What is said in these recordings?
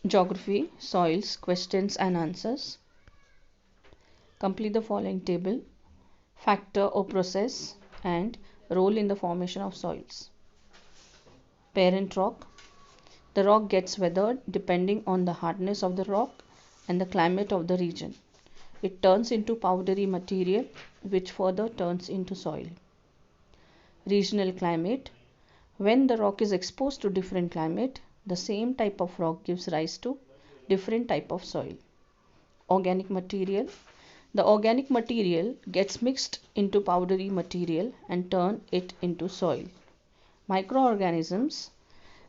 Geography, soils, questions and answers. Complete the following table: factor or process and role in the formation of soils. Parent rock. The rock gets weathered depending on the hardness of the rock and the climate of the region. It turns into powdery material which further turns into soil. Regional climate. When the rock is exposed to different climate, the same type of rock gives rise to different type of soil. Organic material. The organic material gets mixed into powdery material and turn it into soil. Microorganisms.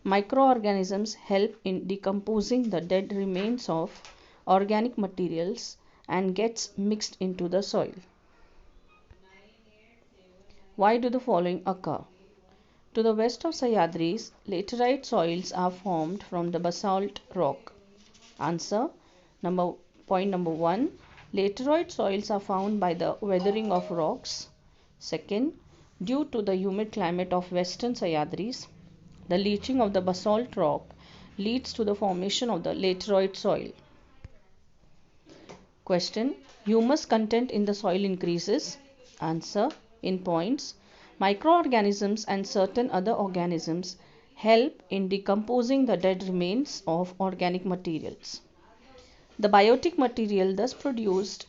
Microorganisms help in decomposing the dead remains of organic materials and gets mixed into the soil. Why do the following occur? To the west of Sahyadris, laterite soils are formed from the basalt rock. Answer. Point number 1. Laterite soils are found by the weathering of rocks. Second, due to the humid climate of western Sahyadris, the leaching of the basalt rock leads to the formation of the laterite soil. Question. Humus content in the soil increases. Answer. In points. Microorganisms and certain other organisms help in decomposing the dead remains of organic materials. The biotic material thus produced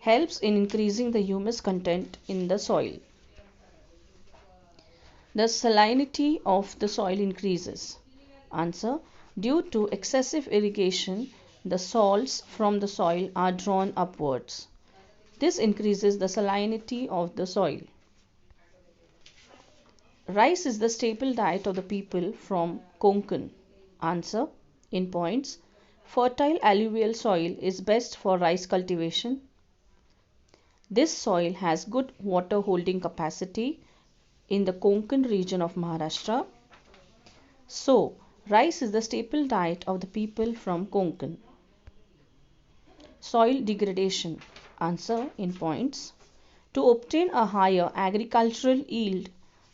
helps in increasing the humus content in the soil. The salinity of the soil increases. Answer. Due to excessive irrigation, the salts from the soil are drawn upwards. This increases the salinity of the soil. Rice is the staple diet of the people from Konkan. Answer. In points. Fertile alluvial soil is best for rice cultivation. This soil has good water holding capacity in the Konkan region of Maharashtra. So, rice is the staple diet of the people from Konkan. Soil degradation. Answer. In points. To obtain a higher agricultural yield,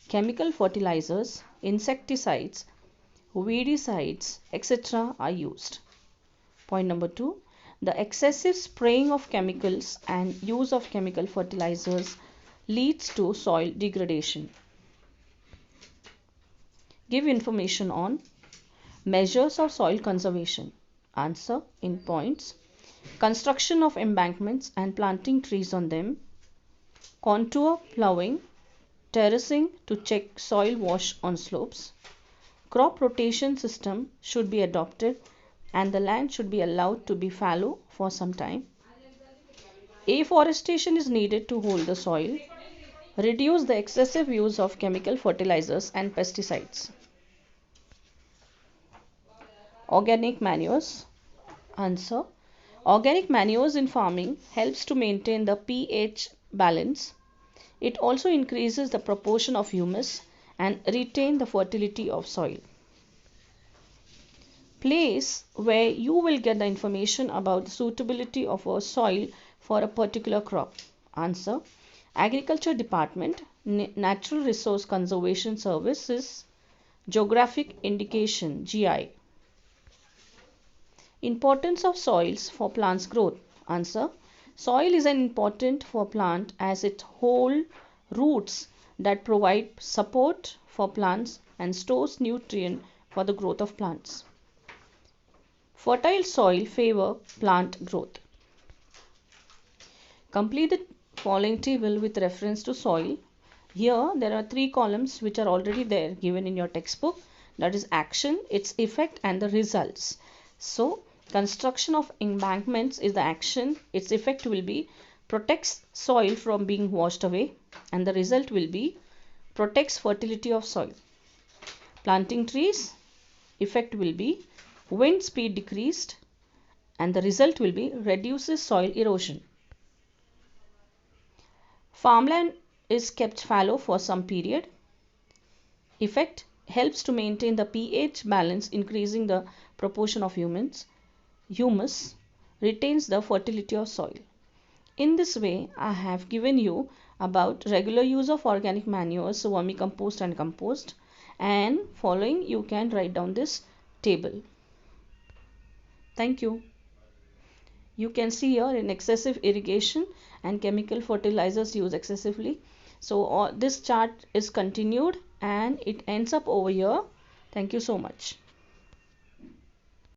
chemical fertilizers, insecticides, weedicides, etc. are used. Point number 2. The excessive spraying of chemicals and use of chemical fertilizers leads to soil degradation. Give information on measures of soil conservation. Answer. In points. Construction of embankments and planting trees on them. Contour ploughing. Terracing to check soil wash on slopes. Crop rotation system should be adopted and the land should be allowed to be fallow for some time. Afforestation is needed to hold the soil. Reduce the excessive use of chemical fertilizers and pesticides. Organic manures. Answer. Organic manures in farming helps to maintain the pH balance. It also increases the proportion of humus and retain the fertility of soil. Place where you will get the information about the suitability of a soil for a particular crop. Answer. Agriculture Department, Natural Resource Conservation Services, Geographic Indication GI. Importance of soils for plants growth. Answer. Soil is an important for plant as it holds roots that provide support for plants and stores nutrient for the growth of plants. Fertile soil favor plant growth. Complete the following table with reference to soil. Here there are 3 columns which are already there given in your textbook. That is action, its effect and the results. So construction of embankments is the action. Its effect will be protects soil from being washed away and the result will be protects fertility of soil. Planting trees, effect will be wind speed decreased and the result will be reduces soil erosion. Farmland is kept fallow for some period. Effect helps to maintain the pH balance, increasing the proportion of humus, retains the fertility of soil. In this way, I have given you about regular use of organic manures, vermicompost and compost, and following you can write down this table. Thank you. You can see here in excessive irrigation and chemical fertilizers used excessively. So this chart is continued and it ends up over here. Thank you so much.